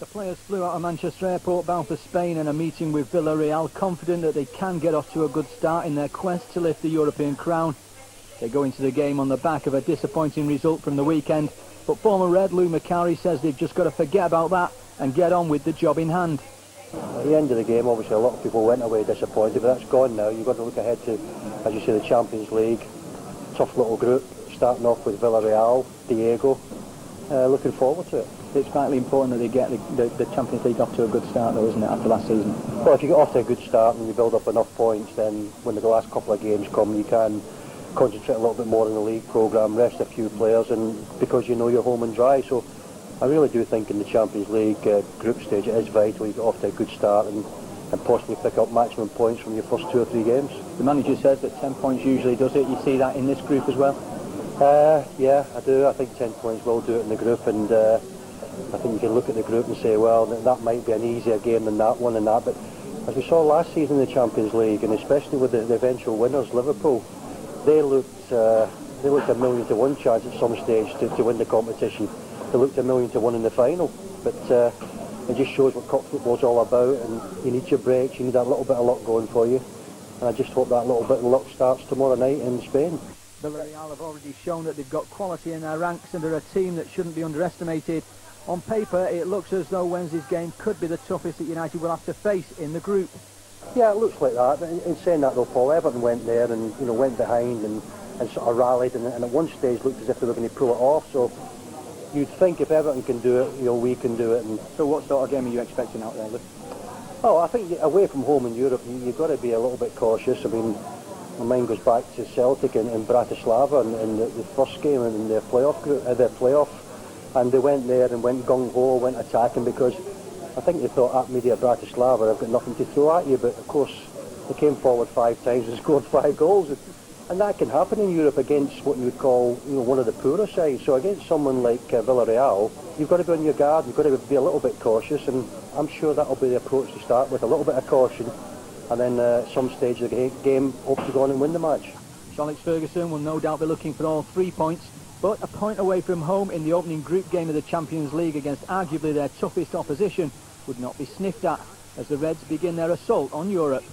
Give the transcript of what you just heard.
The players flew out of Manchester Airport bound for Spain and a meeting with Villarreal, confident that they can get off to a good start in their quest to lift the European crown. They go into the game on the back of a disappointing result from the weekend, but former Red Lou Macari says they've just got to forget about that and get on with the job in hand. At the end of the game, obviously a lot of people went away disappointed, but that's gone now. You've got to look ahead to, as you say, the Champions League. Tough little group, starting off with Villarreal, Diego. Looking forward to it. It's vitally important that they get the Champions League off to a good start though, isn't it, after last season? Well, if you get off to a good start and you build up enough points, then when the last couple of games come, you can concentrate a little bit more on the league programme, rest a few players, and because you know you're home and dry. So I really do think in the Champions League group stage it is vital you get off to a good start and possibly pick up maximum points from your first 2 or 3 games. The manager says that 10 points usually does it. You see that in this group as well? Yeah, I do. I think 10 points will do it in the group, and I think you can look at the group and say, well, that might be an easier game than that one and that, but as we saw last season in the Champions League, and especially with the eventual winners, Liverpool, they looked a 1,000,000 to 1 chance at some stage to win the competition. They looked 1,000,000 to 1 in the final, but it just shows what cup football's all about, and you need your breaks, you need that little bit of luck going for you, and I just hope that little bit of luck starts tomorrow night in Spain. Villarreal have already shown that they've got quality in their ranks and are a team that shouldn't be underestimated. On paper, it looks as though Wednesday's game could be the toughest that United will have to face in the group. Yeah, it looks like that. In saying that though, Paul, Everton went there and went behind and sort of rallied, and at one stage looked as if they were going to pull it off. So you'd think if Everton can do it, we can do it. And so what sort of game are you expecting out there, Luke? Oh, I think away from home in Europe, you've got to be a little bit cautious. I mean, my mind goes back to Celtic in Bratislava in the first game in their playoff, and they went there and went gung-ho, went attacking, because I think they thought at Media Bratislava, I've got nothing to throw at you, but of course they came forward 5 times and scored 5 goals, and that can happen in Europe against what you would call one of the poorer sides. So against someone like Villarreal, you've got to be on your guard, you've got to be a little bit cautious, and I'm sure that'll be the approach to start with, a little bit of caution, and then at some stage of the game, hope to go on and win the match. Sir Alex Ferguson will no doubt be looking for all 3 points, but a point away from home in the opening group game of the Champions League against arguably their toughest opposition would not be sniffed at as the Reds begin their assault on Europe.